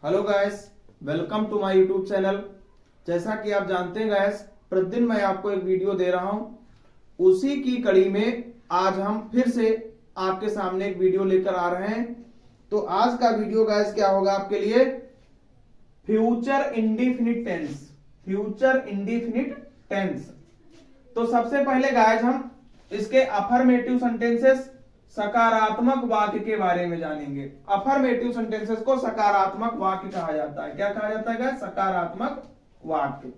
Hello guys, welcome to my YouTube channel. जैसा कि आप जानते हैं गाइस, प्रतिदिन मैं आपको एक वीडियो दे रहा हूं। उसी की कड़ी में आज हम फिर से आपके सामने एक वीडियो लेकर आ रहे हैं। तो आज का वीडियो गाइस क्या होगा आपके लिए, future indefinite tense. Future indefinite tense. तो सबसे पहले गाइस हम इसके अफर्मेटिव सेंटेंसेस, सकारात्मक वाक्य के बारे में जानेंगे। अफर्मेटिव सेंटेंसेस को सकारात्मक वाक्य कहा जाता है। क्या कहा जाता है गाइस? सकारात्मक वाक्य।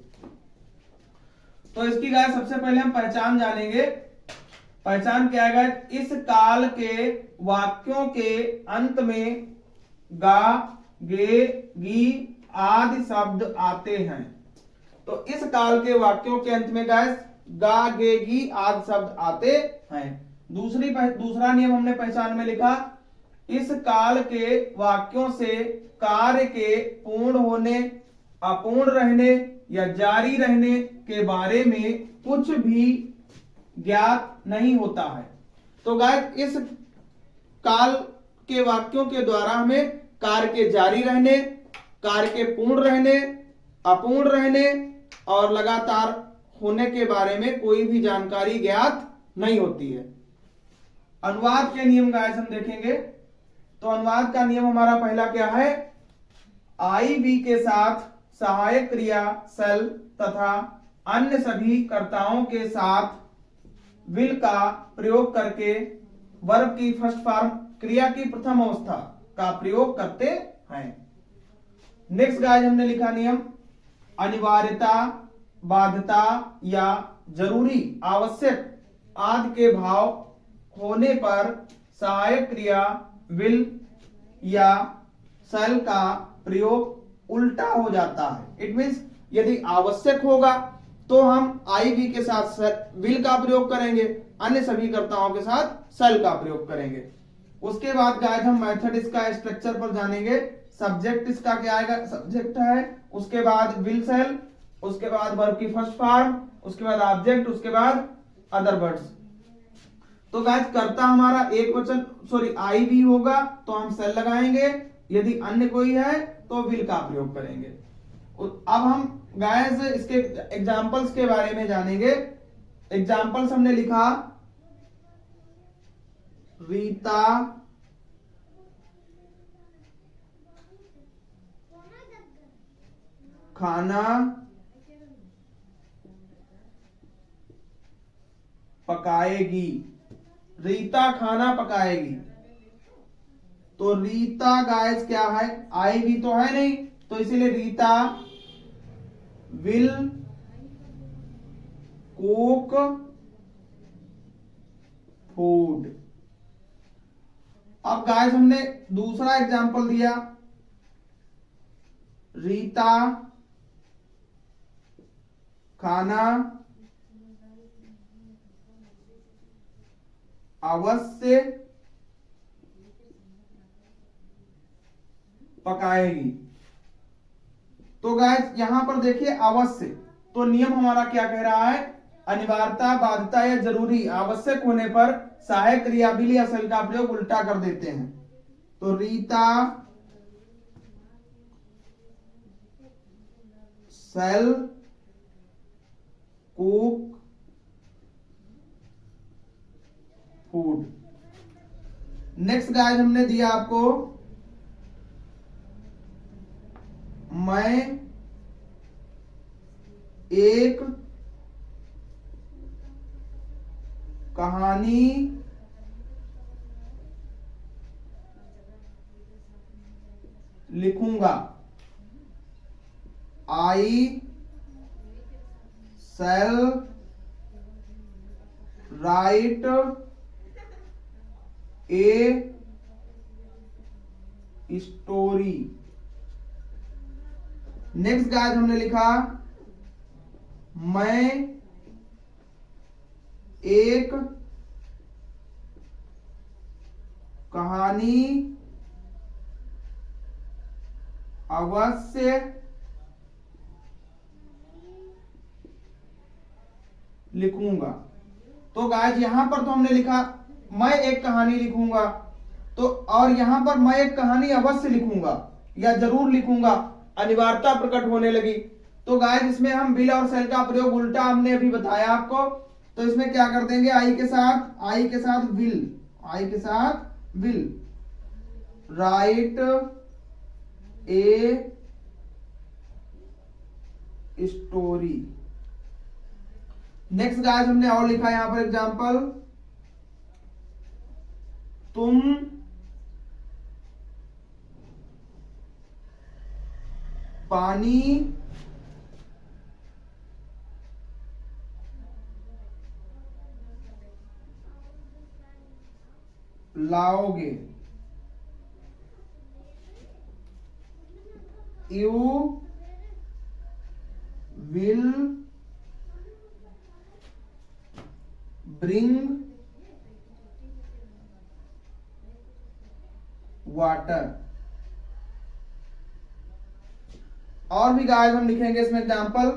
तो इसकी गाइस सबसे पहले हम पहचान जानेंगे। पहचान क्या है गाइस? इस काल के वाक्यों के अंत में गा, गे, गी आदि शब्द आते हैं। तो इस काल के वाक्यों के अंत में गाइस गा, गे, गी आदि शब्द आते हैं। दूसरा नियम हमने पहचान में लिखा, इस काल के वाक्यों से कार्य के पूर्ण होने, अपूर्ण रहने या जारी रहने के बारे में कुछ भी ज्ञात नहीं होता है। तो गाइस इस काल के वाक्यों के द्वारा हमें कार्य के जारी रहने, कार्य के पूर्ण रहने, अपूर्ण रहने और लगातार होने के बारे में कोई भी जानकारी ज्ञात नहीं होती है। अनुवाद के नियम गाइस हम देखेंगे। तो अनुवाद का नियम हमारा पहला क्या है? आई वी के साथ सहायक क्रिया सेल तथा अन्य सभी कर्ताओं के साथ विल का प्रयोग करके वर्ब की फर्स्ट फॉर्म, क्रिया की प्रथम अवस्था का प्रयोग करते हैं। नेक्स्ट गाइस हमने लिखा नियम, अनिवार्यता, बाध्यता या जरूरी, आवश्यक आदि के भाव होने पर सहायक क्रिया विल या सेल का प्रयोग उल्टा हो जाता है। इट मींस यदि आवश्यक होगा तो हम आई वी के साथ विल का प्रयोग करेंगे, अन्य सभी कर्ताओं के साथ सेल का प्रयोग करेंगे। उसके बाद गाइस हम मेथड इसका स्ट्रक्चर पर जानेंगे। सब्जेक्ट इसका क्या आएगा? सब्जेक्ट है, उसके बाद विल सेल, उसके बाद वर्ब की फर्स्ट फॉर्म, उसके बाद ऑब्जेक्ट, उसके बाद अदर वर्ड्स। तो गाइस कर्ता हमारा एक वचन आई वी होगा तो हम सेल लगाएंगे, यदि अन्य कोई है तो विल का प्रयोग करेंगे। अब हम गाइस इसके एग्जांपल्स के बारे में जानेंगे। एग्जांपल्स हमने लिखा, रीता खाना पकाएगी। रीता खाना पकाएगी। तो रीता गाइस क्या है? आई भी तो है नहीं, तो इसीलिए रीता विल कुक फूड। अब गाइस हमने दूसरा एग्जांपल दिया, रीता खाना अवश्य पकाएगी। तो गाइस यहां पर देखिए अवश्य, तो नियम हमारा क्या कह रहा है? अनिवार्यता, बाध्यता या जरूरी, आवश्यक होने पर सहायक क्रिया विल या सेल का प्रयोग उल्टा कर देते हैं। तो Rita shall cook food. Next guys हमने दिया आपको, मैं एक कहानी लिखूंगा। I shall write a story. Next guys हमने लिखा, मैं एक कहानी अवश्य लिखूंगा। तो गाइस यहां पर तो हमने लिखा मैं एक कहानी लिखूंगा, तो और यहां पर मैं एक कहानी अवश्य लिखूंगा, या जरूर लिखूंगा, अनिवार्यता प्रकट होने लगी। तो गाइस इसमें हम विल और सेल का प्रयोग उल्टा हमने अभी बताया आपको, तो इसमें क्या कर देंगे, आई के साथ will write a story. Next guys हमने और लिखा यहां पर एग्जांपल, तुम पानी लाओगे, यू विल ब्रिंग वाटर। और भी गाइस हम लिखेंगे इसमें एग्जांपल,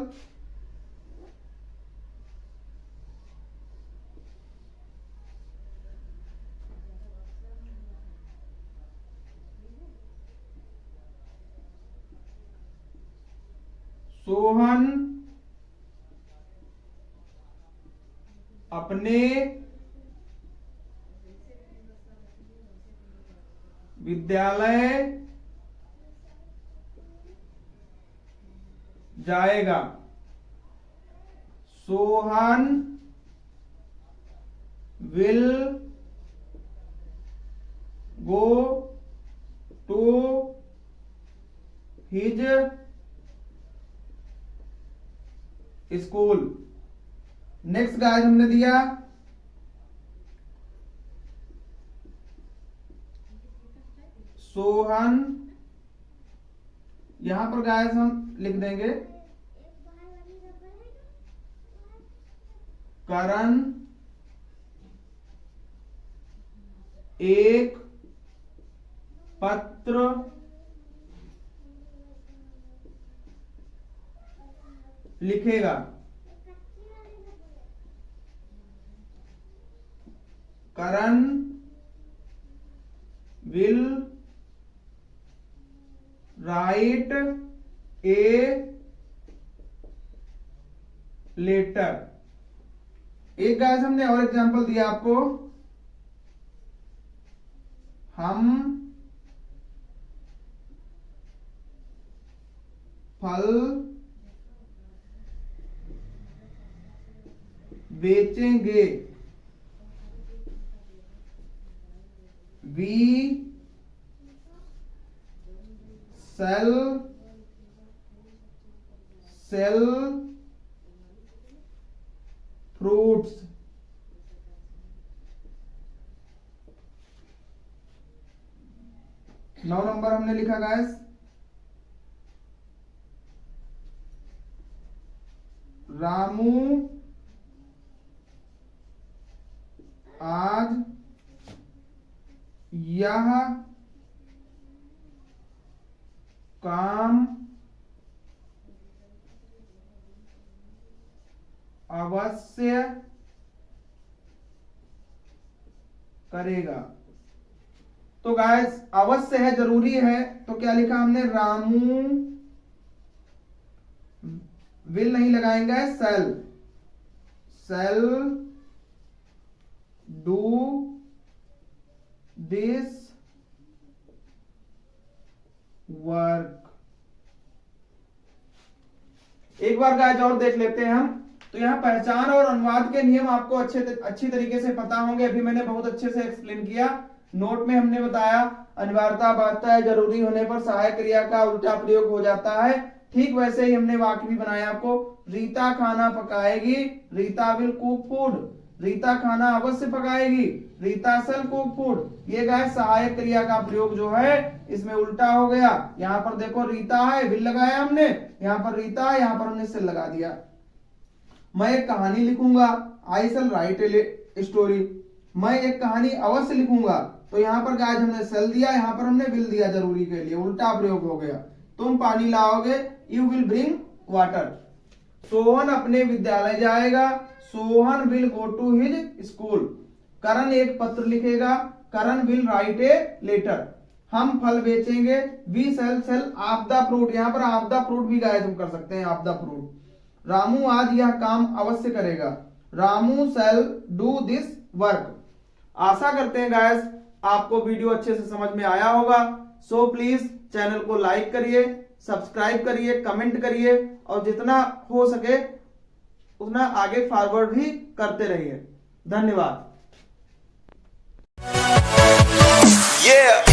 सोहन अपने विद्यालय जाएगा। Sohan will go to his school. Next guys हमने दिया, सोहन, यहां पर गाइस हम लिख देंगे करण एक पत्र लिखेगा। Karan will write a letter. एक गाइस हमने और एग्जांपल दिया आपको, हम फल बेचेंगे, वी सेल फ्रूट्स। नौ नंबर हमने लिखा गाइस, रामू आज यह काम अवश्य करेगा। तो गाइस अवश्य है, जरूरी है, तो क्या लिखा हमने, रामू विल नहीं लगाएंगे, सेल डू दिस वर्क। एक बार गाइस और देख लेते हैं हम। तो यहाँ पहचान और अनुवाद के नियम आपको अच्छी तरीके से पता होंगे, अभी मैंने बहुत अच्छे से एक्सप्लेन किया। नोट में हमने बताया अनिवार्यता बाधता है, जरूरी होने पर सहायक क्रिया का उल्टा प्रयोग हो जाता है। ठीक वैसे ही हमने वाक्य भी बनाया आपको, रीता खाना पकाएगी, Rita will cook food, Rita खाना अवश्य पकाएगी, रीता शैल कुक फूड। ये गाइस सहायक क्रिया का प्रयोग जो है इसमें उल्टा हो गया। यहाँ पर देखो रीता है, विल लगाया हमने, यहाँ पर रीता है, यहाँ पर हमने शैल लगा दिया। मैं एक कहानी लिखूंगा, I shall write a story. मैं एक कहानी अवश्य लिखूंगा, तो यहाँ पर गाइस हमने शैल दिया, यहाँ पर हमने विल दिया, जरूरी के लिए उल्टा प्रयोग हो गया। तुम पानी लाओगे, you will bring water. Sohan अपने विद्यालय जाएगा, Sohan will go to his school. Karan एक पत्र लिखेगा, Karan will write a letter. हम फल बेचेंगे, we sell off the fruit, यहाँ पर ऑफ द फ्रूट भी गाइस हम कर सकते हैं, ऑफ द फ्रूट। रामू आज यह काम अवश्य करेगा, Ramu shall do this work. आशा करते हैं गाइस आपको वीडियो अच्छे से समझ में आया होगा। सो प्लीज चैनल को लाइक करिए, सब्सक्राइब करिए, कमेंट करिए और जितना हो सके उतना आगे फॉरवर्ड भी करते रहिए। धन्यवाद। Yeah.